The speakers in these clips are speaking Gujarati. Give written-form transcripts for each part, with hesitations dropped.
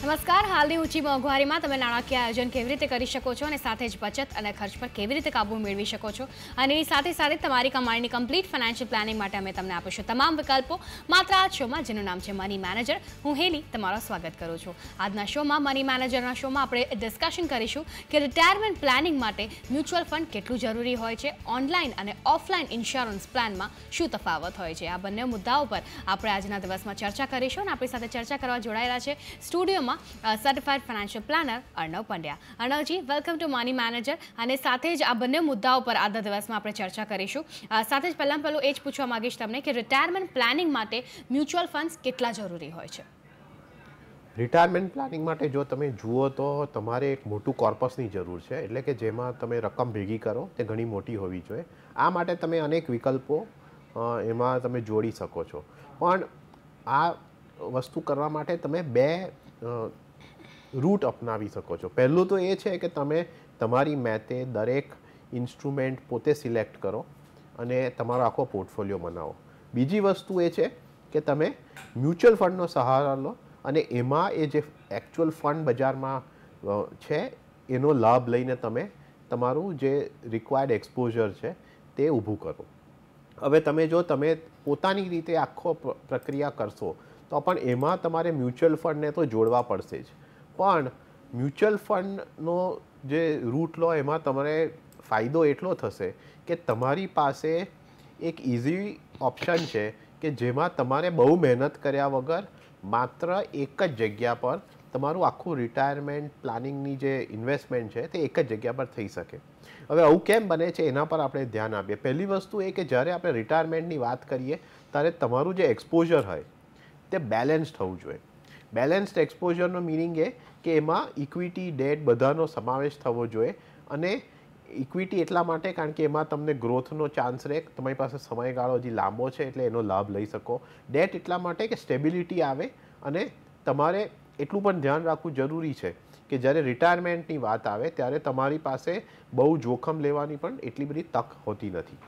નમસ્કાર. હાલની ઊંચી મોંઘવારીમાં તમે નાણાકીય આયોજન કેવી રીતે કરી શકો છો અને સાથે જ બચત અને ખર્ચ પર કેવી રીતે કાબૂ મેળવી શકો છો અને એની સાથે સાથે તમારી કમાણીની કમ્પ્લીટ ફાઇનાન્શિયલ પ્લાનિંગ માટે અમે તમને આપીશું તમામ વિકલ્પો માત્ર આ શોમાં, જેનું નામ છે મની મેનેજર. હું હેલી તમારું સ્વાગત કરું છું. આજના શોમાં મની મેનેજરના શોમાં આપણે ડિસ્કશન કરીશું કે રિટાયરમેન્ટ પ્લાનિંગ માટે મ્યુચ્યુઅલ ફંડ કેટલું જરૂરી હોય છે, ઓનલાઈન અને ઓફલાઈન ઇન્સ્યોરન્સ પ્લાનમાં શું તફાવત હોય છે. આ બંને મુદ્દાઓ પર આપણે આજના દિવસમાં ચર્ચા કરીશું અને આપણી સાથે ચર્ચા કરવા જોડાયેલા છે સ્ટુડિયોમાં certified financial planner Arnav Pandya. અર્ણવજી, વેલકમ ટુ મની મેનેજર. અને સાથે જ આ બંને મુદ્દાઓ પર આજના દિવસમાં આપણે ચર્ચા કરીશું. સાથે જ પહેલું એ જ પૂછવા માંગીશ તમને કે રિટાયરમેન્ટ પ્લાનિંગ માટે મ્યુચ્યુઅલ ફંડ્સ કેટલા જરૂરી હોય છે? રિટાયરમેન્ટ પ્લાનિંગ માટે જો તમે જુઓ તો તમારે એક મોટું કોર્પસની જરૂર છે, એટલે કે જેમાં તમે રકમ ભેગી કરો તે ઘણી મોટી હોવી જોઈએ. આ માટે તમે અનેક વિકલ્પો એમાં તમે જોડી શકો છો, પણ આ વસ્તુ કરવા માટે તમે બે રૂટ અપનાવી શકો છો. પહેલું તો એ છે કે તમે તમારી મેતે દરેક ઇન્સ્ટ્રુમેન્ટ પોતે સિલેક્ટ કરો અને તમારો આખો પોર્ટફોલિયો બનાવો. બીજી વસ્તુ એ છે કે તમે મ્યુચ્યુઅલ ફંડનો સહારો લો અને એમાં એ જે એકચ્યુઅલ ફંડ બજારમાં છે એનો લાભ લઈને તમે તમારું જે રિક્વાયર્ડ એક્સપોઝર છે તે ઊભું કરો. હવે તમે પોતાની રીતે આખો પ્રક્રિયા કરશો તો પણ એમાં તમારે મ્યુચ્યુઅલ ફંડને તો જોડવા પડશે જ, પણ મ્યુચ્યુઅલ ફંડનો જે રૂટ લો એમાં તમારે ફાયદો એટલો થશે કે તમારી પાસે એક ઇઝી ઓપ્શન છે કે જેમાં તમારે બહુ મહેનત કર્યા વગર માત્ર એક જ જગ્યા પર તમારું આખું રિટાયરમેન્ટ પ્લાનિંગની જે ઇન્વેસ્ટમેન્ટ છે તે એક જ જગ્યા પર થઈ શકે. હવે આવું કેમ બને છે એના પર આપણે ધ્યાન આપીએ. પહેલી વસ્તુ એ કે જ્યારે આપણે રિટાયરમેન્ટની વાત કરીએ ત્યારે તમારું જે એક્સપોઝર હોય તે બેલેન્સ થવું જોઈએ. બેલેન્સ્ડ એક્સપોઝરનો મિનિંગ એ કે એમાં ઇક્વિટી, ડેટ બધાનો સમાવેશ થવો જોઈએ. અને ઇક્વિટી એટલા માટે કારણ કે એમાં તમને ગ્રોથનો ચાન્સ રહે, તમારી પાસે સમયગાળો હજી લાંબો છે એટલે એનો લાભ લઈ શકો. ડેટ એટલા માટે કે સ્ટેબિલિટી આવે અને તમારે એટલું પણ ધ્યાન રાખવું જરૂરી છે કે જ્યારે રિટાયરમેન્ટની વાત આવે ત્યારે તમારી પાસે બહુ જોખમ લેવાની પણ એટલી બધી તક હોતી નથી.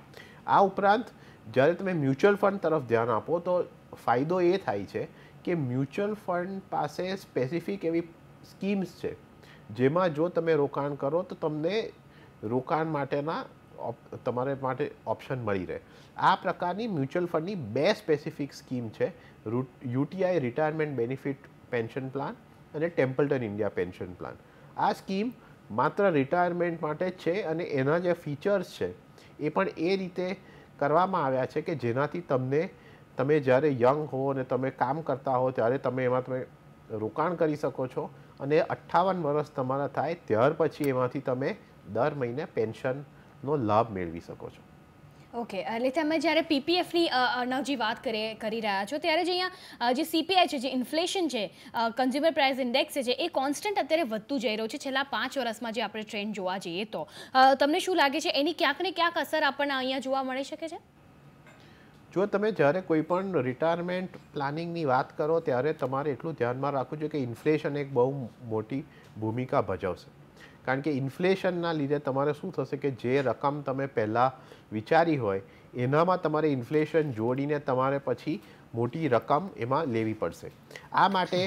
આ ઉપરાંત જ્યારે તમે મ્યુચ્યુઅલ ફંડ તરફ ધ્યાન આપો તો ફાયદો એ થાય છે કે મ્યુચ્યુઅલ ફંડ પાસે સ્પેસિફિક એવી સ્કીમ્સ છે જેમાં જો તમે રોકાણ કરો તો તમને રોકાણ માટેના તમારે માટે ઓપ્શન મળી રહે. આ પ્રકારની મ્યુચ્યુઅલ ફંડની બે સ્પેસિફિક સ્કીમ છે, UTI retirement benefit pension plan અને ટેમ્પલ્ટન ઇન્ડિયા પેન્શન પ્લાન. આ સ્કીમ માત્ર રિટાયરમેન્ટ માટે જ છે અને એના જે ફીચર્સ છે એ પણ એ રીતે કરવામાં આવ્યા છે કે જેનાથી તમે જ્યારે યંગ હો અને તમે કામ કરતા હો ત્યારે તમે રોકાણ કરી શકો છો અને 58 વર્ષ તમારા થાય ત્યાર પછી એમાંથી તમે દર મહિને પેન્શનનો લાભ મેળવી શકો છો. ઓકે, એટલે તમે જ્યારે પીપીએફની અર્ણવજી વાત કરી રહ્યા છો ત્યારે જે અહીંયા જે સીપીઆઈ છે, જે ઇન્ફ્લેશન છે, કન્ઝ્યુમર પ્રાઇસ ઇન્ડેક્સ છે, એ કોન્સ્ટન્ટ અત્યારે વધતું જઈ રહ્યું છે છેલ્લા 5 વર્ષમાં જે આપણે ટ્રેન્ડ જોવા જઈએ તો તમને શું લાગે છે એની ક્યાંક ને ક્યાંક અસર આપણને અહીંયા જોવા મળી શકે છે? જો તમે જ્યારે કોઈ પણ રિટાયરમેન્ટ પ્લાનિંગની વાત કરો ત્યારે તમારે એટલું ધ્યાનમાં રાખવું જોઈએ કે ઇન્ફ્લેશન એક બહુ મોટી ભૂમિકા ભજવશે. કારણ કે ઇન્ફ્લેશનના લીધે તમારે શું થશે કે જે રકમ તમે પહેલાં વિચારી હોય એનામાં તમારે ઇન્ફ્લેશન જોડીને તમારે પછી મોટી રકમ એમાં લેવી પડશે. આ માટે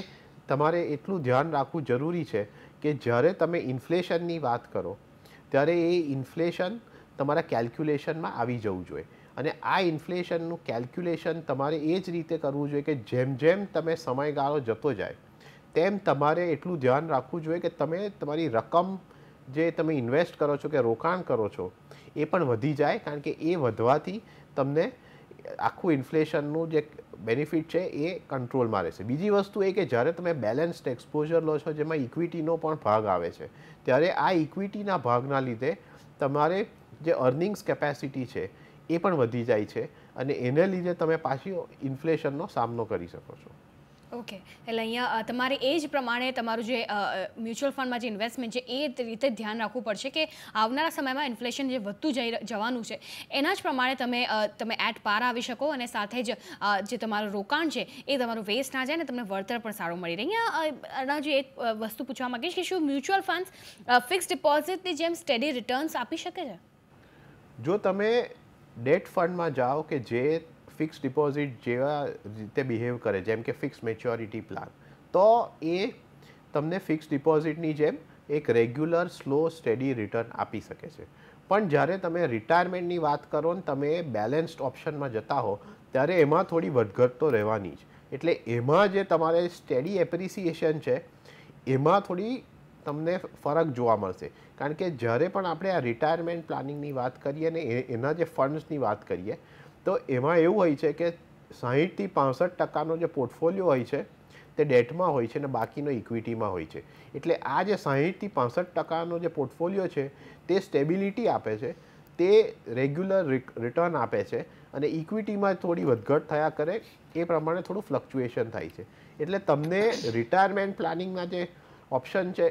તમારે એટલું ધ્યાન રાખવું જરૂરી છે કે જ્યારે તમે ઇન્ફ્લેશનની વાત કરો ત્યારે એ ઇન્ફ્લેશન તમારા કેલ્ક્યુલેશનમાં આવી જવું જોઈએ. અને આ ઇન્ફ્લેશનનું કેલ્ક્યુલેશન તમારે એ જ રીતે કરવું જોઈએ કે જેમ જેમ તમે સમયગાળો જતો જાય તેમ તમારે એટલું ધ્યાન રાખવું જોઈએ કે તમે તમારી રકમ જે તમે ઇન્વેસ્ટ કરો છો કે રોકાણ કરો છો એ પણ વધી જાય, કારણ કે એ વધવાથી તમને આખું ઇન્ફ્લેશનનું જે બેનિફિટ છે એ કંટ્રોલમાં રહેશે. બીજી વસ્તુ એ કે જ્યારે તમે બેલેન્સ્ડ એક્સપોઝર લો છો જેમાં ઇક્વિટીનો પણ ભાગ આવે છે ત્યારે આ ઇક્વિટીના ભાગના લીધે તમારે જે અર્નિંગ્સ કેપેસિટી છે એ પણ વધી જાય છે અને એને લીધે તમે પાછી ઇન્ફ્લેશનનો સામનો કરી શકો છો. ઓકે, એટલે અહીંયા તમારે એ જ પ્રમાણે તમારું જે મ્યુચ્યુઅલ ફંડમાં જે ઇન્વેસ્ટમેન્ટ છે એ રીતે ધ્યાન રાખવું પડશે કે આવનારા સમયમાં ઇન્ફ્લેશન જે વધતું જવાનું છે એના જ પ્રમાણે તમે એટ પાર આવી શકો અને સાથે જ જે તમારું રોકાણ છે એ તમારું વેસ્ટ ના જાય ને તમને વળતર પણ સારું મળી રહે. અહીંયા અર્ણવજી એક વસ્તુ પૂછવા માંગીશ કે શું મ્યુચ્યુઅલ ફંડ્સ ફિક્સ ડિપોઝિટની જેમ સ્ટેડી રિટર્ન્સ આપી શકે છે? જો તમે ડેટ ફંડમાં જાઓ કે જે ફિક્સ ડિપોઝિટ જેવા રીતે બિહેવ કરે જેમ કે ફિક્સ મેચ્યોરિટી પ્લાન, તો એ તમને ફિક્સ ડિપોઝિટની જેમ એક રેગ્યુલર સ્લો સ્ટેડી રિટર્ન આપી શકે છે. પણ જ્યારે તમે રિટાયરમેન્ટની વાત કરો ને તમે બેલેન્સ્ડ ઓપ્શનમાં જતા હો ત્યારે એમાં થોડી વધઘટ તો રહેવાની જ. એટલે એમાં જે તમારે સ્ટેડી એપ્રિસિએશન છે એમાં થોડી તમને ફરક જોવા મળશે. કારણ કે જ્યારે પણ આપણે આ રિટાયરમેન્ટ પ્લાનિંગની વાત કરીએ ને એના જે ફંડ્સની વાત કરીએ તો એમાં એવું હોય છે કે 60 થી 65% જે પોર્ટફોલિયો હોય છે તે ડેટમાં હોય છે અને બાકીનો ઇક્વિટીમાં હોય છે. એટલે આ જે 60 થી 65% જે પોર્ટફોલિયો છે તે સ્ટેબિલિટી આપે છે, તે રેગ્યુલર રિટર્ન આપે છે અને ઇક્વિટીમાં થોડી વધઘટ થયા કરે એ પ્રમાણે થોડું ફ્લક્ચ્યુએશન થાય છે. એટલે તમને રિટાયરમેન્ટ પ્લાનિંગના જે ઓપ્શન છે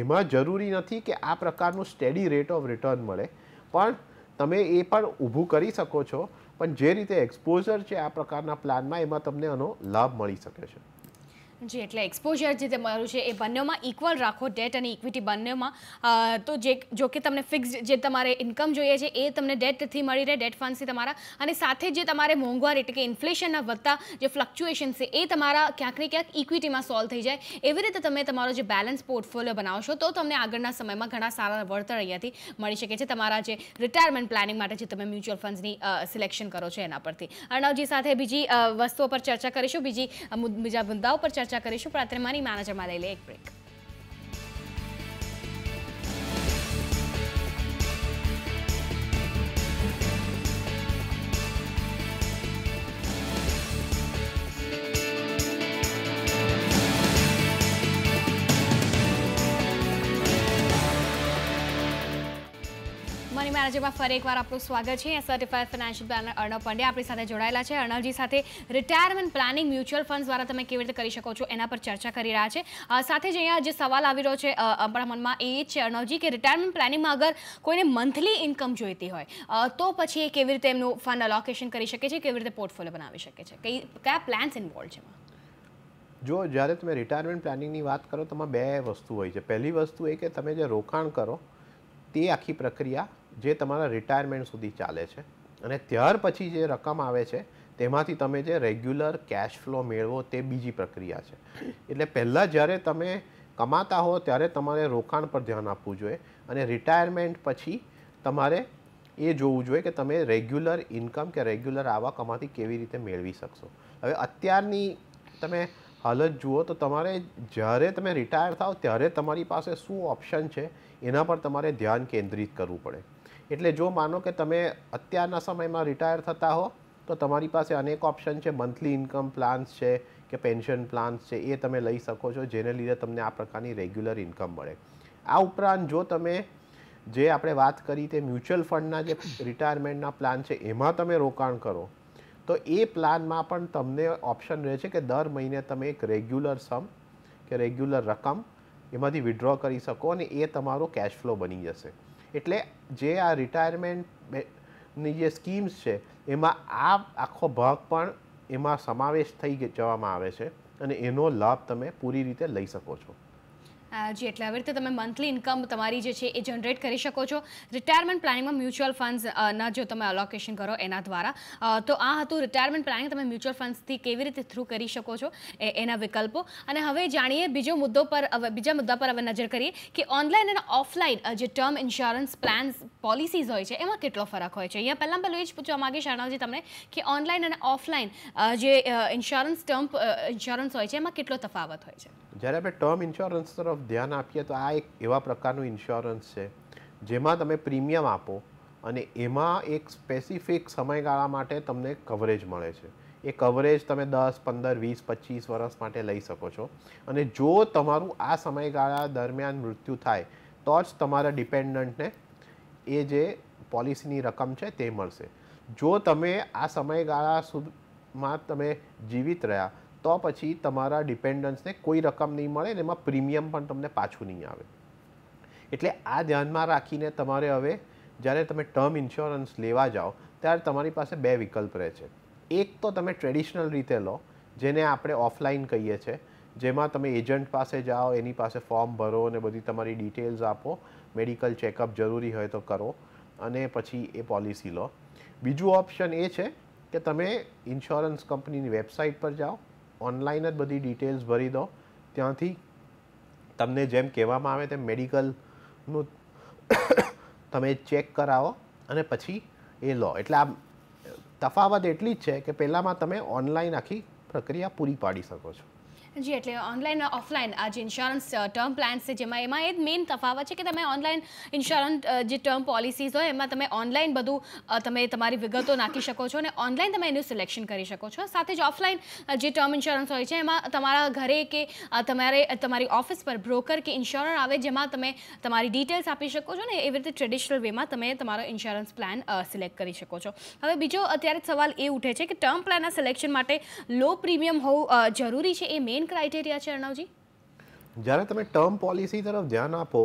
એમાં જરૂરી નથી કે આ પ્રકારનું સ્ટેડી રેટ ઓફ રિટર્ન મળે, પણ તમે એ પણ ઊભું કરી શકો છો. પણ જે રીતે એક્સપોઝર છે આ પ્રકારના પ્લાનમાં એમાં તમને આનો લાભ મળી શકે છે. જી, એટલે એક્સપોઝર જે તમારું છે એ બંનેમાં ઇક્વલ રાખો, ડેટ અને ઇક્વિટી બંનેમાં. તો જો કે તમને ફિક્સ જે તમારે ઇન્કમ જોઈએ છે એ તમને ડેટથી મળી રહે, ડેટ ફંડથી તમારા, અને સાથે જે તમારે મોંઘવારી એટલે કે ઇન્ફ્લેશનના વધતા જે ફ્લક્ચ્યુએશન છે એ તમારા ક્યાંક ને ક્યાંક ઇક્વિટીમાં સોલ્વ થઈ જાય. એવી રીતે તમે તમારો જે બેલેન્સ પોર્ટફોલિયો બનાવશો તો તમને આગળના સમયમાં ઘણા સારા વળતર અહીંયાથી મળી શકે છે તમારા જે રિટાયરમેન્ટ પ્લાનિંગ માટે જે તમે મ્યુચ્યુઅલ ફંડ્સની સિલેક્શન કરો છો એના પરથી. અર્ણવજી સાથે બીજી વસ્તુઓ પર ચર્ચા કરીશું, બીજા મુદ્દાઓ પર ચર્ચા કરીશું, પણ અત્યારે મની મેનેજરમાં લઈ લે એક બ્રેક. મની મેનેજરમાં ફરી એકવાર આપનું સ્વાગત છે. Certified financial planner Arnav Pandya આપણી સાથે જોડાયેલા છે. અર્ણવજી સાથે રિટાયરમેન્ટ પ્લાનિંગ મ્યુચ્યુઅલ ફંડ દ્વારા તમે કેવી રીતે કરી શકો છો એના પર ચર્ચા કરી રહ્યા છે. સાથે જ અહીંયા જે સવાલ આવી રહ્યો છે આપણા મનમાં એ જ છે અર્ણવજી કે રિટાયરમેન્ટ પ્લાનિંગમાં અગર કોઈને મંથલી ઇન્કમ જોઈતી હોય તો પછી એ કેવી રીતે એમનું ફંડ અલોકેશન કરી શકે છે, કેવી રીતે પોર્ટફોલિયો બનાવી શકે છે, કયા પ્લાન્સ ઇન્વોલ્વ છે એમાં? જો જ્યારે તમે રિટાયરમેન્ટ પ્લાનિંગની વાત કરો તો બે વસ્તુ હોય છે. પહેલી વસ્તુ એ કે તમે જે રોકાણ કરો તે આખી પ્રક્રિયા જે તમારા રિટાયરમેન્ટ સુધી ચાલે છે અને ત્યાર પછી જે રકમ આવે છે તેમાંથી તમે જે રેગ્યુલર કેશ ફ્લો મેળવો તે બીજી પ્રક્રિયા છે. એટલે પહેલાં જ્યારે તમે કમાતા હો ત્યારે તમારે રોકાણ પર ધ્યાન આપવું જોઈએ અને રિટાયરમેન્ટ પછી તમારે એ જોવું જોઈએ કે તમે રેગ્યુલર ઇન્કમ કે રેગ્યુલર આવક આમાંથી કેવી રીતે મેળવી શકશો. હવે અત્યારની તમે હાલત જુઓ તો તમારે જ્યારે તમે રિટાયર થાઓ ત્યારે તમારી પાસે શું ઓપ્શન છે એના પર તમારે ધ્યાન કેન્દ્રિત કરવું પડે. એટલે જો માનો કે તમે અત્યારના સમયમાં રિટાયર થતા હો તો તમારી પાસે અનેક ઓપ્શન છે, મંથલી ઇન્કમ પ્લાન્સ છે કે પેન્શન પ્લાન્સ છે, એ તમે લઈ શકો છો જેને લીધે તમને આ પ્રકારની રેગ્યુલર ઇન્કમ મળે. આ ઉપરાંત જો તમે જે આપણે વાત કરી તે મ્યુચ્યુઅલ ફંડના જે રિટાયરમેન્ટના પ્લાન છે એમાં તમે રોકાણ કરો તો એ પ્લાનમાં પણ તમને ઓપ્શન રહે છે કે દર મહિને તમે એક રેગ્યુલર સમ કે રેગ્યુલર રકમ એમાંથી વિડ્રો કરી શકો અને એ તમારો કેશ ફ્લો બની જશે. એટલે જે આ રિટાયરમેન્ટની જે સ્કીમ્સ છે એમાં આ આખો ભાગ પણ એમાં સમાવેશ થઈ જવામાં આવે છે અને એનો લાભ તમે પૂરી રીતે લઈ શકો છો. જી, એટલે આવી રીતે તમે મંથલી ઇન્કમ તમારી જે છે એ જનરેટ કરી શકો છો રિટાયરમેન્ટ પ્લાનિંગમાં મ્યુચ્યુઅલ ફંડ્સના જો તમે અલોકેશન કરો એના દ્વારા. તો આ હતું રિટાયરમેન્ટ પ્લાનિંગ, તમે મ્યુચ્યુઅલ ફંડ્સથી કેવી રીતે થ્રુ કરી શકો છો એના વિકલ્પો. અને હવે જાણીએ બીજા મુદ્દા પર હવે નજર કરીએ કે ઓનલાઈન અને ઓફલાઈન જે ટર્મ ઇન્સ્યોરન્સ પ્લાન્સ પોલિસીઝ હોય છે એમાં કેટલો ફરક હોય છે. અહીંયા પહેલું એ જ પૂછવા માંગીશ અર્ણવજી તમને કે ઓનલાઈન અને ઓફલાઈન જે ટર્મ ઇન્સ્યોરન્સ હોય છે એમાં કેટલો તફાવત હોય છે? જ્યારે આપણે ટર્મ ઇન્સ્યોરન્સ તરફ ધ્યાન આપીએ તો આ એક એવા પ્રકારનું ઇન્સ્યોરન્સ છે જેમાં તમે પ્રીમિયમ આપો અને એમાં એક સ્પેસિફિક સમયગાળા માટે તમને કવરેજ મળે છે. એ કવરેજ તમે 10, 15, 20, 25 વર્ષ માટે લઈ શકો છો અને જો તમારું આ સમયગાળા દરમિયાન મૃત્યુ થાય તો જ તમારા ડિપેન્ડન્ટને એ જે પોલિસીની રકમ છે તે મળશે. જો તમે આ સમયગાળા સુધીમાં તમે જીવિત રહ્યા તો પછી તમારા ડિપેન્ડન્ટ્સને કોઈ રકમ નહીં મળે ને એમાં પ્રીમિયમ પણ તમને પાછું નહીં આવે. એટલે આ ધ્યાનમાં રાખીને તમારે હવે જ્યારે તમે ટર્મ ઇન્સ્યોરન્સ લેવા જાઓ ત્યારે તમારી પાસે બે વિકલ્પ રહે છે. એક તો તમે ટ્રેડિશનલ રીતે લો જેને આપણે ઓફલાઈન કહીએ છીએ, જેમાં તમે એજન્ટ પાસે જાઓ, એની પાસે ફોર્મ ભરો અને બધી તમારી ડિટેલ્સ આપો, મેડિકલ ચેકઅપ જરૂરી હોય તો કરો અને પછી એ પોલિસી લો. બીજું ઓપ્શન એ છે કે તમે ઇન્સ્યોરન્સ કંપનીની વેબસાઇટ પર જાઓ, ઓનલાઈન જ બધી ડિટેલ્સ ભરી દો, ત્યાંથી તમને જેમ કહેવામાં આવે તેમ મેડિકલનું તમે ચેક કરાવો અને પછી એ લો. એટલે આ તફાવત એટલી જ છે કે પહેલાંમાં તમે ઓનલાઈન આખી પ્રક્રિયા પૂરી પાડી શકો છો. જી, એટલે ઓનલાઈન ઓફલાઈન આ જે ઇન્સ્યોરન્સ ટર્મ પ્લાન્સ છે જેમાં એમાં એ જ મેઇન તફાવત છે કે તમે ઓનલાઈન ઇન્સ્યોરન્સ જે ટર્મ પોલિસીઝ હોય એમાં તમે ઓનલાઈન બધું તમે તમારી વિગતો નાખી શકો છો અને ઓનલાઈન તમે એનું સિલેક્શન કરી શકો છો. સાથે જ ઓફલાઈન જે ટર્મ ઇન્સ્યોરન્સ હોય છે એમાં તમારા ઘરે કે તમારી ઓફિસ પર બ્રોકર કે ઇન્સ્યોરર આવે જેમાં તમે તમારી ડિટેલ્સ આપી શકો છો ને એવી રીતે ટ્રેડિશનલ વેમાં તમે તમારો ઇન્સ્યોરન્સ પ્લાન સિલેક્ટ કરી શકો છો. હવે બીજો અત્યારે સવાલ એ ઉઠે છે કે ટર્મ પ્લાનના સિલેક્શન માટે લો પ્રીમિયમ હોવું જરૂરી છે, એ મેઇન ક્રાઇટેરિયા છે અર્ણવજી? જ્યારે તમે ટર્મ પોલિસી તરફ ધ્યાન આપો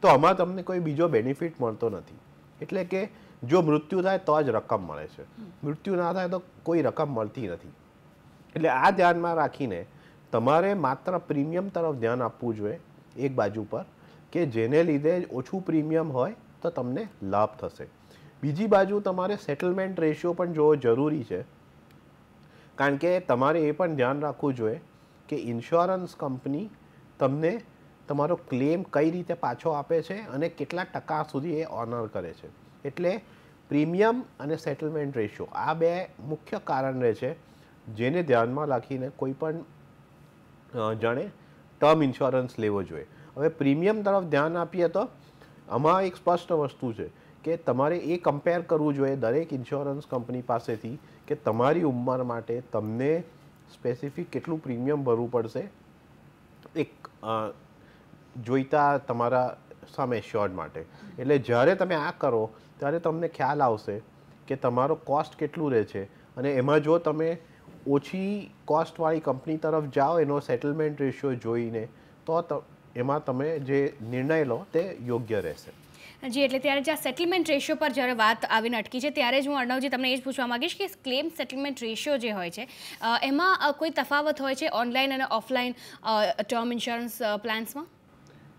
તો આમાં તમને કોઈ બીજો બેનિફિટ મળતો નથી. એટલે કે જો મૃત્યુ થાય તો જ રકમ મળે છે, મૃત્યુ ના થાય તો કોઈ રકમ મળતી નથી. એટલે આ ધ્યાનમાં રાખીને તમારે માત્ર પ્રીમિયમ તરફ ધ્યાન આપવું જોઈએ એક બાજુ પર, કે જેને લીધે ઓછું પ્રીમિયમ હોય તો તમને લાભ થશે. બીજી બાજુ તમારે સેટલમેન્ટ રેશિયો પણ જોવો જરૂરી છે, કારણ કે તમારે એ પણ ધ્યાન રાખવું જોઈએ કે ઇન્સ્યોરન્સ કંપની તમને તમારો ક્લેમ કઈ રીતે પાછો આપે છે અને કેટલા ટકા સુધી એ ઓનર કરે છે. એટલે પ્રીમિયમ અને સેટલમેન્ટ રેશિયો આ બે મુખ્ય કારણ રહે છે જેને ધ્યાનમાં રાખીને કોઈ પણ જણે ટર્મ ઇન્સ્યોરન્સ લેવો જોઈએ. હવે પ્રીમિયમ તરફ ધ્યાન આપીએ તો આમાં એક સ્પષ્ટ વસ્તુ છે કે તમારે એ કમ્પેર કરવું જોઈએ દરેક ઇન્સ્યોરન્સ કંપની પાસેથી કે તમારી ઉંમર માટે તમને સ્પેસિફિક કેટલું પ્રીમિયમ ભરવું પડશે એક જોઈતા તમારા સમ એશ્યોર્ડ માટે. એટલે જ્યારે તમે આ કરો ત્યારે તમને ખ્યાલ આવશે કે તમારો કોસ્ટ કેટલું રહે છે અને એમાં જો તમે ઓછી કોસ્ટવાળી કંપની તરફ જાઓ એનો સેટલમેન્ટ રેશિયો જોઈને તો એમાં તમે જે નિર્ણય લો તે યોગ્ય રહેશે. જી, એટલે ત્યારે જ્યાં સેટલમેન્ટ રેશિયો પર જ્યારે વાત આવીને અટકી છે ત્યારે જ હું અર્ણવજી તમને એ જ પૂછવા માંગીશ કે ક્લેમ સેટલમેન્ટ રેશિયો જે હોય છે એમાં કોઈ તફાવત હોય છે ઓનલાઈન અને ઓફલાઈન ટર્મ ઇન્સ્યોરન્સ પ્લાન્સમાં?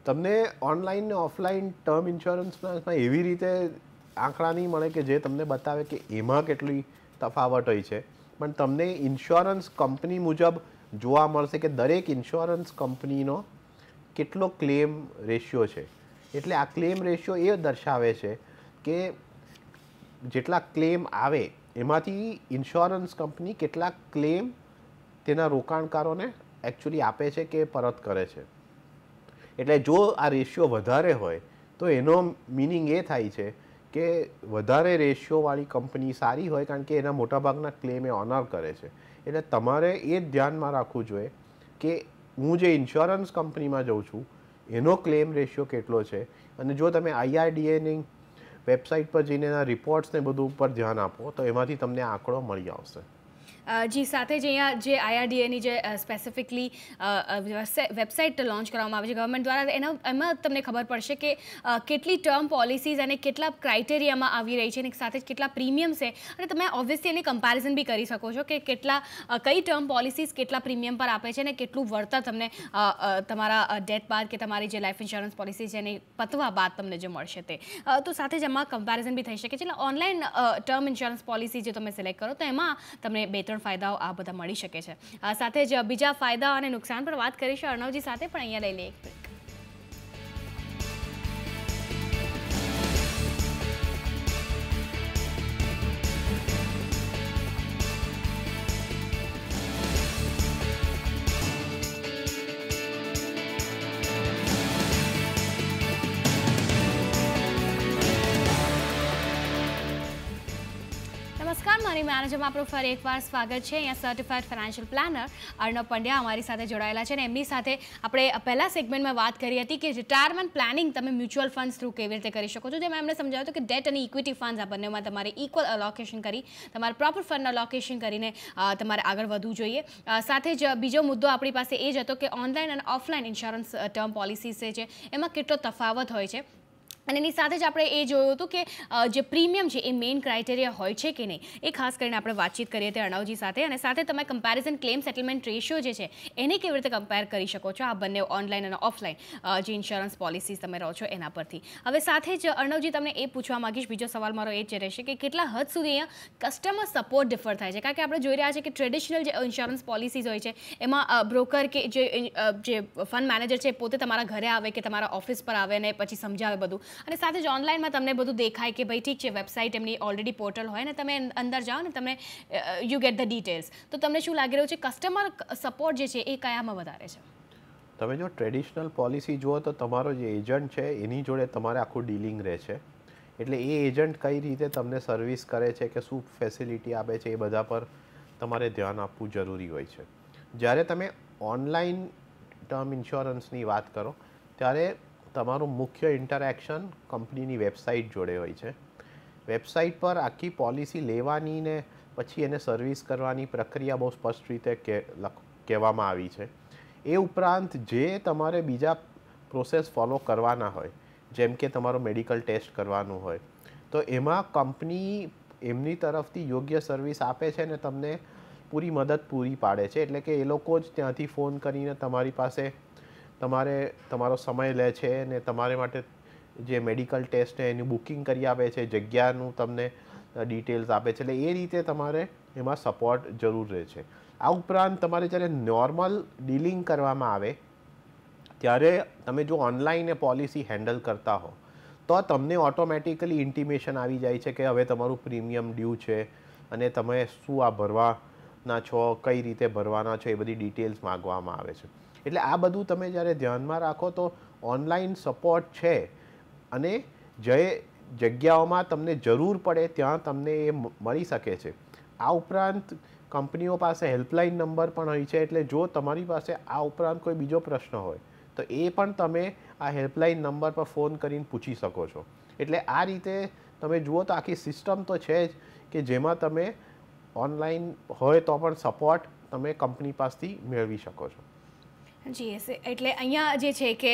તમને ઓનલાઈન ને ઓફલાઈન ટર્મ ઇન્સ્યોરન્સ પ્લાન્સમાં એવી રીતે આંકડા નહીં મળે કે જે તમને બતાવે કે એમાં કેટલી તફાવત હોય છે, પણ તમને ઇન્સ્યોરન્સ કંપની મુજબ જોવા મળશે કે દરેક ઇન્સ્યોરન્સ કંપનીનો કેટલો ક્લેમ રેશિયો છે. એટલે આ ક્લેમ રેશિયો એ દર્શાવે છે કે જેટલા ક્લેમ આવે એમાંથી ઇન્સ્યોરન્સ કંપની કેટલા ક્લેમ તેના રોકાણકારોને એકચ્યુઅલી આપે છે કે પરત કરે છે. એટલે જો આ રેશિયો વધારે હોય તો એનો મિનિંગ એ થાય છે કે વધારે રેશિયોવાળી કંપની સારી હોય, કારણ કે એના મોટાભાગના ક્લેમ એ ઓનર કરે છે. એટલે તમારે એ જ ધ્યાનમાં રાખવું જોઈએ કે હું જે ઇન્સ્યોરન્સ કંપનીમાં જાઉં છું એનો ક્લેમ રેશિયો કેટલો છે, અને જો તમે IRDAની વેબસાઇટ પર જઈને એના રિપોર્ટ્સને બધું ઉપર ધ્યાન આપો તો એમાંથી તમને આંકડો મળી આવશે. જી, સાથે જ અહીંયા જે IRDAની જે સ્પેસિફિકલી વેબસાઇટ લોન્ચ કરવામાં આવી છે ગવર્મેન્ટ દ્વારા, એમાં તમને ખબર પડશે કે કેટલી ટર્મ પોલિસીઝ અને કેટલા ક્રાઇટેરિયામાં આવી રહી છે અને સાથે જ કેટલા પ્રીમિયમ છે, અને તમે ઓબ્વિયસલી એની કમ્પેરિઝન બી કરી શકો છો કે કઈ ટર્મ પોલિસીઝ કેટલા પ્રીમિયમ પર આપે છે અને કેટલું વળતર તમને તમારા ડેથ બાદ કે તમારી જે લાઈફ ઇન્સ્યોરન્સ પોલિસી છે એની પતવા બાદ તમને જે મળશે તે. તો સાથે જ એમાં કમ્પેરિઝન બી થઈ શકે છે. એટલે ઓનલાઈન ટર્મ ઇન્સ્યોરન્સ પોલિસી જો તમે સિલેક્ટ કરો તો એમાં તમને 2-3 ફાયદાઓ આ બધા મળી શકે છે. સાથે જ બીજા ફાયદા અને નુકસાન પર વાત કરીશું અર્ણવજી સાથે, પણ અહીંયા લઈ લઈએ એક બ્રેક. નમસ્કાર, મારી મેનેજરમાં આપણું ફરી એકવાર સ્વાગત છે. અહીંયા certified financial planner Arnav Pandya અમારી સાથે જોડાયેલા છે અને એમની સાથે આપણે પહેલા સેગમેન્ટમાં વાત કરી હતી કે રિટાયરમેન્ટ પ્લાનિંગ તમે મ્યુચ્યુઅલ ફંડ્સ થ્રુ કેવી રીતે કરી શકો છો. જેમાં એમણે સમજાવ્યું હતું કે ડેટ અને ઇક્વિટી ફંડ્સ આ બંનેમાં તમારે ઇક્વલ અલોકેશન કરી તમારે પ્રોપર ફંડ અલોકેશન કરીને તમારે આગળ વધવું જોઈએ. સાથે જ બીજો મુદ્દો આપણી પાસે એ જ હતો કે ઓનલાઈન અને ઓફલાઈન ઇન્સ્યોરન્સ ટર્મ પોલિસીઝ છે એમાં કેટલો તફાવત હોય છે. અને એની સાથે જ આપણે એ જોયું હતું કે જે પ્રીમિયમ છે એ મેઇન ક્રાઇટેરિયા હોય છે કે નહીં, એ ખાસ કરીને આપણે વાતચીત કરીએ તે અર્ણવજી સાથે. અને સાથે તમે કમ્પેરિઝન ક્લેમ સેટલમેન્ટ રેશિયો જે છે એને કેવી રીતે કમ્પેર કરી શકો છો આ બંને ઓનલાઈન અને ઓફલાઈન જે ઇન્સ્યોરન્સ પોલિસીઝ તમે રહો છો એના પરથી. હવે સાથે જ અર્ણવજી તમને એ પૂછવા માંગીશ, બીજો સવાલ મારો એ જ રહેશે કે કેટલા હદ સુધી અહીંયા કસ્ટમર સપોર્ટ ડિફર થાય છે, કારણ કે આપણે જોઈ રહ્યા છીએ કે ટ્રેડિશનલ જે ઇન્સ્યોરન્સ પોલિસીઝ હોય છે એમાં બ્રોકર કે જે ફંડ મેનેજર છે પોતે તમારા ઘરે આવે કે તમારા ઓફિસ પર આવે અને પછી સમજાવે બધું. અને સાથે જ ઓનલાઈનમાં તમને બધું દેખાય કે ભાઈ ઠીક છે, વેબસાઇટ એમની ઓલરેડી પોર્ટલ હોય ને તમે અંદર જાઓ ને તમે યુ ગેટ ધ ડિટેલ્સ. તો તમને શું લાગી રહ્યું છે કસ્ટમર સપોર્ટ જે છે એ કયામાં વધારે છે? તમે જો ટ્રેડિશનલ પોલિસી જુઓ તો તમારો જે એજન્ટ છે એની જોડે તમારે આખું ડીલિંગ રહે છે. એટલે એ એજન્ટ કઈ રીતે તમને સર્વિસ કરે છે કે શું ફેસિલિટી આપે છે એ બધા પર તમારે ધ્યાન આપવું જરૂરી હોય છે. જ્યારે તમે ઓનલાઈન ટર્મ ઇન્સ્યોરન્સની વાત કરો ત્યારે તમારું મુખ્ય ઇન્ટરેક્શન કંપનીની વેબસાઇટ જોડે હોય છે. વેબસાઇટ પર આખી પોલિસી લેવાની ને પછી એને સર્વિસ કરવાની પ્રક્રિયા બહુ સ્પષ્ટ રીતે કહેવામાં આવી છે. એ ઉપરાંત જે તમારે બીજા પ્રોસેસ ફોલો કરવાના હોય, જેમ કે તમારો મેડિકલ ટેસ્ટ કરવાનું હોય, તો એમાં કંપની એમની તરફથી યોગ્ય સર્વિસ આપે છે ને તમને પૂરી મદદ પૂરી પાડે છે. એટલે કે એ લોકો જ ત્યાંથી ફોન કરીને તમારી પાસે તમારો સમય લે છે ને તમારે માટે જે મેડિકલ ટેસ્ટ છે એની બુકિંગ કરી આપે છે, જગ્યાનું તમને ડિટેલ્સ આપે છે. એટલે એ રીતે તમારે એમાં સપોર્ટ જરૂર રહે છે. આ ઉપરાંત તમારે જ્યારે નોર્મલ ડીલિંગ કરવામાં આવે ત્યારે તમે જો ઓનલાઈન એ પોલિસી હેન્ડલ કરતા હો તો તમને ઓટોમેટિકલી ઇન્ટિમેશન આવી જાય છે કે હવે તમારું પ્રીમિયમ ડ્યુ છે અને તમે શું આ ભરવાના છો, કઈ રીતે ભરવાના છો, એ બધી ડિટેલ્સ માગવામાં આવે છે. એટલે આ બધું તમે જ્યારે ધ્યાનમાં રાખો તો ઓનલાઈન સપોર્ટ છે અને જે જગ્યાઓમાં તમને જરૂર પડે ત્યાં તમને એ મળી શકે છે. આ ઉપરાંત કંપનીઓ પાસે હેલ્પલાઇન નંબર પણ હોય છે. એટલે જો તમારી પાસે આ ઉપરાંત કોઈ બીજો પ્રશ્ન હોય તો એ પણ તમે આ હેલ્પલાઇન નંબર પર ફોન કરીને પૂછી શકો છો. એટલે આ રીતે તમે જુઓ તો આખી સિસ્ટમ તો છે જ કે જેમાં તમે ઓનલાઈન હોય તો પણ સપોર્ટ તમે કંપની પાસેથી મેળવી શકો છો. જી, એટલે અહીંયા જે છે કે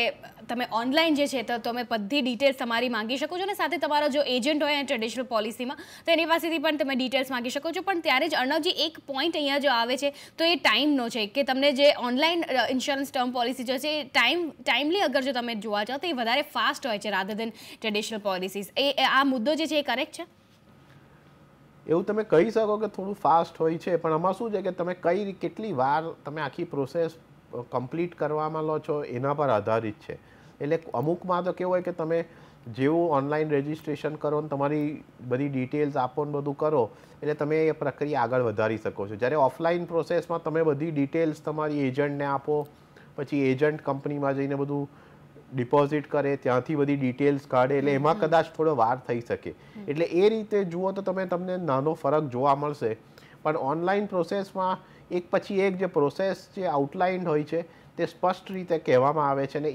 તમે ઓનલાઈન જે છે તો તમે બધી ડિટેલ્સ તમારી માંગી શકો છો અને સાથે તમારો જો એજન્ટ હોય ટ્રેડિશનલ પોલિસીમાં તો એની પાસેથી પણ તમે ડિટેલ્સ માંગી શકો છો. પણ ત્યારે જ અર્ણવજી એક પોઈન્ટ અહીંયા જો આવે છે તો એ ટાઈમનો છે કે તમને જે ઓનલાઈન ઇન્સ્યોરન્સ ટર્મ પોલિસી જો છે એ ટાઈમલી અગર જો તમે જોવા જાઓ તો એ વધારે ફાસ્ટ હોય છે રાધર દેન ટ્રેડિશનલ પોલિસીઝ. આ મુદ્દો જે છે એ કરેક્ટ છે? એવું તમે કહી શકો કે થોડું ફાસ્ટ હોય છે, પણ આમાં શું છે કે તમે કેટલી વાર તમે આખી પ્રોસેસ કમ્પ્લીટ કરવામાં લો છો એના પર આધારિત છે. એટલે અમુકમાં તો કેવું હોય કે તમે જેવું ઓનલાઈન રજિસ્ટ્રેશન કરો ને તમારી બધી ડિટેલ્સ આપો ને બધું કરો એટલે તમે એ પ્રક્રિયા આગળ વધારી શકો છો. જ્યારે ઓફલાઈન પ્રોસેસમાં તમે બધી ડિટેલ્સ તમારી એજન્ટને આપો, પછી એજન્ટ કંપનીમાં જઈને બધું ડિપોઝિટ કરે, ત્યાંથી બધી ડિટેલ્સ કાઢે, એટલે એમાં કદાચ થોડો વાર થઈ શકે. એટલે એ રીતે જુઓ તો તમને નાનો ફરક જોવા મળશે. પણ ઓનલાઈન પ્રોસેસમાં એક પછી એક જે પ્રોસેસ જે આઉટલાઇન હોય છે તે સ્પષ્ટ રીતે કહેવામાં આવે છે ને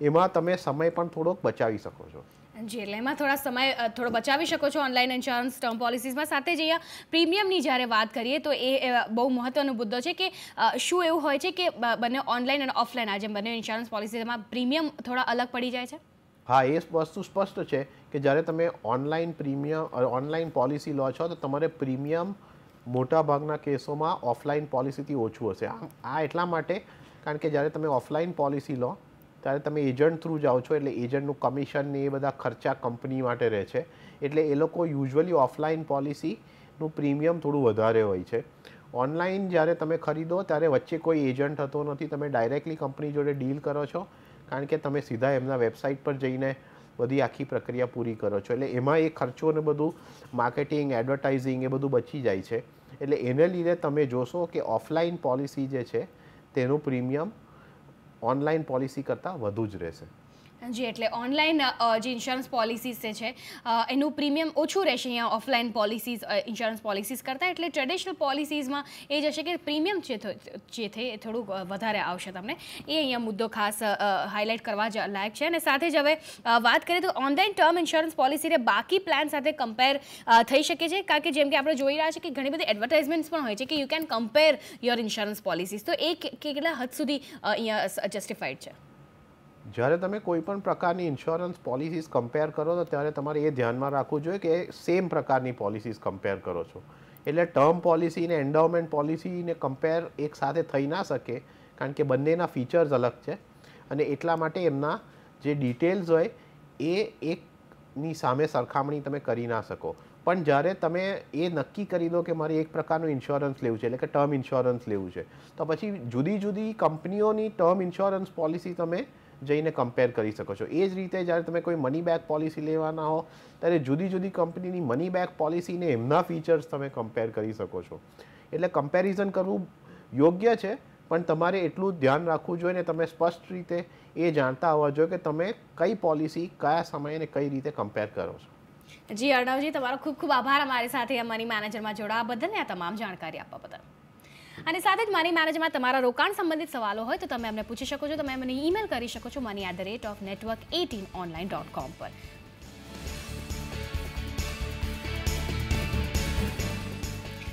એમાં તમે સમય પણ થોડોક બચાવી શકો છો. જી, એટલે એમાં થોડો બચાવી શકો છો ઓનલાઈન ઇન્સ્યોરન્સ ટર્મ પોલિસીઝમાં. સાથે જ અહીંયા પ્રીમિયમની જ્યારે વાત કરીએ તો એ બહુ મહત્વનો મુદ્દો છે કે શું એવું હોય છે કે બંને ઓનલાઈન અને ઓફલાઈન આ જેમ બંને ઇન્સ્યોરન્સ પોલિસીમાં પ્રીમિયમ થોડા અલગ પડી જાય છે? હા, એ વસ્તુ સ્પષ્ટ છે કે જ્યારે તમે ઓનલાઈન પોલિસી લો છો તો તમારે પ્રીમિયમ મોટાભાગના કેસોમાં ઓફલાઈન પોલિસીથી ઓછું હશે. આ એટલા માટે કારણ કે જ્યારે તમે ઓફલાઈન પોલિસી લો ત્યારે તમે એજન્ટ થ્રુ જાઓ છો એટલે એજન્ટનું કમિશન ને એ બધા ખર્ચા કંપની માટે રહે છે. એટલે એ લોકો યુઝ્યુઅલી ઓફલાઈન પોલિસીનું પ્રીમિયમ થોડું વધારે હોય છે. ઓનલાઈન જ્યારે તમે ખરીદો ત્યારે વચ્ચે કોઈ એજન્ટ થતો નથી, તમે ડાયરેક્ટલી કંપની જોડે ડીલ કરો છો કારણ કે તમે સીધા એમના વેબસાઇટ પર જઈને બધી આખી પ્રક્રિયા પૂરી કરો છો. એટલે એમાં એ ખર્ચો ને બધું માર્કેટિંગ, એડવર્ટાઇઝિંગ એ બધું બચી જાય છે. એટલે એને લીધે તમે જોશો કે ઓફલાઈન પોલિસી જે છે તેનું પ્રીમિયમ ઓનલાઈન પોલિસી કરતાં વધુ જ રહેશે. જી, એટલે ઓનલાઈન જે ઇન્સ્યોરન્સ પોલિસીઝ છે એનું પ્રીમિયમ ઓછું રહેશે અહીંયા ઓફલાઈન પોલિસીઝ ઇન્સ્યોરન્સ પોલિસીઝ કરતાં. એટલે ટ્રેડિશનલ પોલિસીઝમાં એ જશે કે પ્રીમિયમ જે છે એ થોડુંક વધારે આવશે તમને. એ અહીંયા મુદ્દો ખાસ હાઇલાઇટ કરવા લાયક છે. અને સાથે જ હવે વાત કરીએ તો ઓનલાઈન ટર્મ ઇન્સ્યોરન્સ પોલિસીને બાકી પ્લાન સાથે કમ્પેર થઈ શકે છે, કારણ કે જેમ કે આપણે જોઈ રહ્યા છીએ કે ઘણી બધી એડવર્ટાઇઝમેન્ટ્સ પણ હોય છે કે you can compare your insurance policies. તો એ કેટલા હદ સુધી અહીંયા જસ્ટિફાઈડ છે? જ્યારે તમે કોઈ પણ પ્રકારની ઇન્સ્યોરન્સ પોલિસીસ કમ્પેર કરો તો ત્યારે તમારે એ ધ્યાનમાં રાખવું જોઈએ કે સેમ પ્રકારની પોલિસીસ કમ્પેર કરો છો. એટલે ટર્મ પોલિસી ને એન્ડોવમેન્ટ પોલિસીને કમ્પેર એક સાથે થઈ ના શકે, કારણ કે બંનેના ફીચર્સ અલગ છે અને એટલા માટે એમના જે ડિટેલ્સ હોય એ એકની સામે સરખામણી તમે કરી ના શકો. પણ જ્યારે તમે એ નક્કી કરી દો કે મારે એક પ્રકારનું ઇન્સ્યોરન્સ લેવું છે, એટલે કે ટર્મ ઇન્સ્યોરન્સ લેવું છે, તો પછી જુદી જુદી કંપનીઓની ટર્મ ઇન્સ્યોરન્સ પોલિસી તમે જઈને કમ્પેર કરી શકો છો. એ જ રીતે જ્યારે તમે કોઈ મની બેક પોલિસી લેવાના હો ત્યારે જુદી જુદી કંપનીની મની બેક પોલિસીને એમના ફીચર્સ તમે કમ્પેર કરી શકો છો. એટલે કમ્પેરિઝન કરવું યોગ્ય છે, પણ તમારે એટલું જ ધ્યાન રાખવું જોઈએ ને તમે સ્પષ્ટ રીતે એ જાણતા હોવા જોઈએ કે તમે કઈ પોલિસી કયા સમયે ને કઈ રીતે કમ્પેર કરો છો. જી અર્ણવજી, તમારો ખૂબ ખૂબ આભાર અમારી સાથે મની મેનેજરમાં જોડાવા બદલ ને આ તમામ જાણકારી આપવા બદલ. અને સાથે જ મની મેનેજરમાં તમારા રોકાણ સંબંધિત સવાલો હોય તો તમે અમને પૂછી શકો છો. તમે અમને ઈમેલ કરી શકો છો money@network18online.com પર.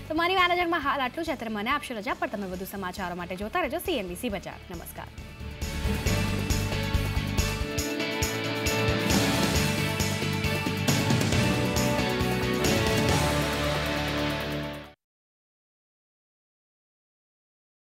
તો મની મેનેજરમાં હાલ આટલું જ. અત્યારે મને આપશો રજા, પણ તમે વધુ સમાચારો માટે જોતા રહેજો CNBC બજાર. નમસ્કાર.